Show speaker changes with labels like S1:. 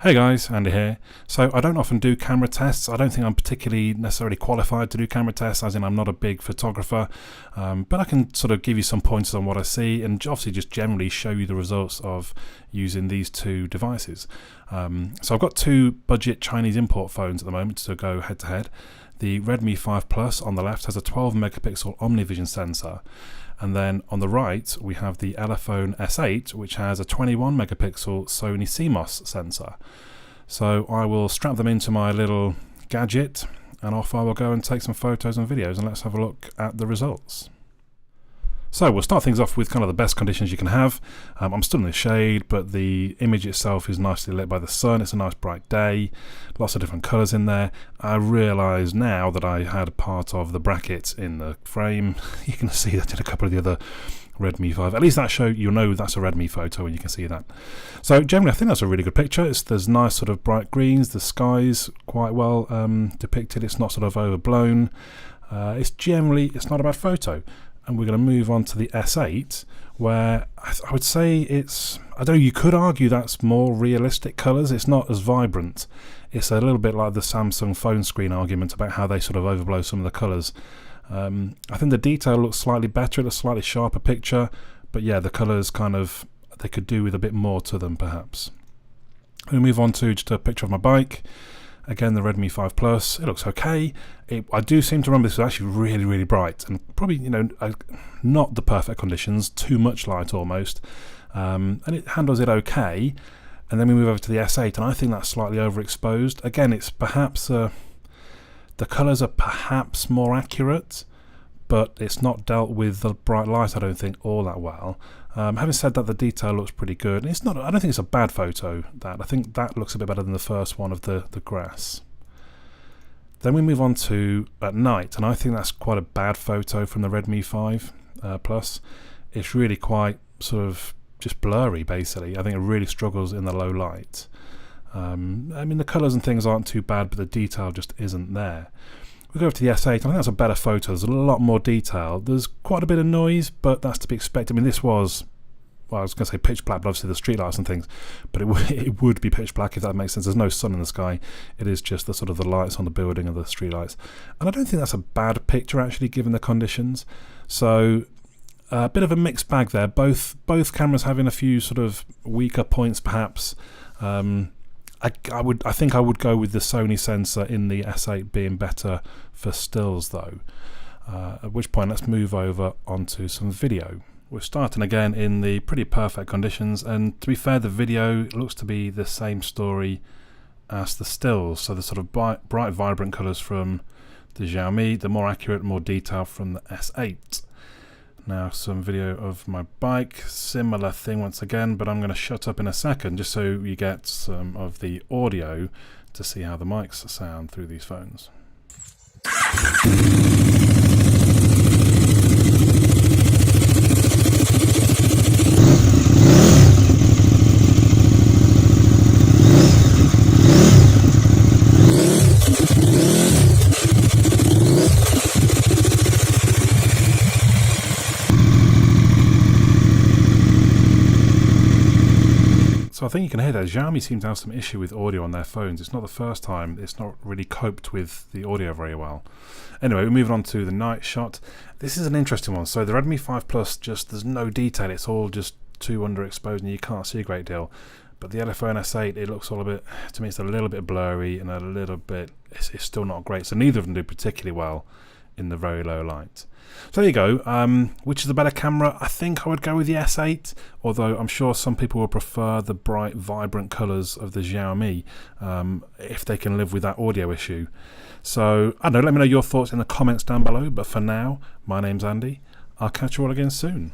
S1: Hey guys, Andy here. So I don't often do camera tests. I don't think I'm particularly necessarily qualified to do camera tests, as in I'm not a big photographer, but I can sort of give you some pointers on what I see and obviously just generally show you the results of using these two devices. So I've got two budget Chinese import phones at the moment to go head to head. The Redmi 5 Plus on the left has a 12 megapixel OmniVision sensor. And then on the right, we have the Elephone S8, which has a 21 megapixel Sony CMOS sensor. So I will strap them into my little gadget and off I will go and take some photos and videos, and let's have a look at the results. So we'll start things off with kind of the best conditions you can have. I'm still in the shade, but the image itself is nicely lit by the sun. It's a nice bright day, lots of different colours in there. I realise now that I had part of the bracket in the frame. You can see that in a couple of the other Redmi 5. At least that show, you'll know that's a Redmi photo and you can see that. So generally I think that's a really good picture. There's nice sort of bright greens, the sky's quite well depicted. It's not sort of overblown. It's not a bad photo. And we're going to move on to the S8, where I would say it's, I don't know, you could argue that's more realistic colours. It's not as vibrant. It's a little bit like the Samsung phone screen argument about how they sort of overblow some of the colours. I think the detail looks slightly better. It's a slightly sharper picture. But yeah, the colours kind of, they could do with a bit more to them perhaps. We'll move on to just a picture of my bike. Again, the Redmi 5 Plus, it looks okay. I do seem to remember this was actually really, really bright and probably, not the perfect conditions, too much light almost. And it handles it okay. And then we move over to the S8, and I think that's slightly overexposed. Again, it's perhaps, the colours are perhaps more accurate, but it's not dealt with the bright light, I don't think, all that well. Having said that, the detail looks pretty good. It's not. I don't think it's a bad photo. I think that looks a bit better than the first one of the grass. Then we move on to at night, and I think that's quite a bad photo from the Redmi 5 Plus. It's really quite sort of just blurry, basically. I think it really struggles in the low light. I mean, the colours and things aren't too bad, but the detail just isn't there. We go over to the S8, I think that's a better photo. There's a lot more detail. There's quite a bit of noise, but that's to be expected. I mean, this was, well, I was going to say pitch black, but obviously the street lights and things, but it would be pitch black if that makes sense. There's no sun in the sky. It is just the sort of the lights on the building and the street lights. And I don't think that's a bad picture, actually, given the conditions. So a bit of a mixed bag there. Both cameras having a few sort of weaker points, perhaps. I think I would go with the Sony sensor in the S8 being better for stills though. At which point let's move over onto some video. We're starting again in the pretty perfect conditions, and to be fair, the video looks to be the same story as the stills. So the sort of bright vibrant colours from the Xiaomi, the more accurate, more detail from the S8. Now some video of my bike, similar thing once again, but I'm going to shut up in a second just so you get some of the audio to see how the mics sound through these phones. So I think you can hear that Xiaomi seems to have some issue with audio on their phones. It's not the first time. It's not really coped with the audio very well. Anyway, we're moving on to the night shot. This is an interesting one. So the Redmi 5 Plus, there's no detail. It's all just too underexposed and you can't see a great deal. But the Elephone S8, it looks all a bit, to me it's a little bit blurry and a little bit, it's still not great. So neither of them do particularly well in the very low light. So there you go. Which is the better camera? I think I would go with the S8, although I'm sure some people will prefer the bright, vibrant colours of the Xiaomi if they can live with that audio issue. So, I don't know, let me know your thoughts in the comments down below, but for now, my name's Andy. I'll catch you all again soon.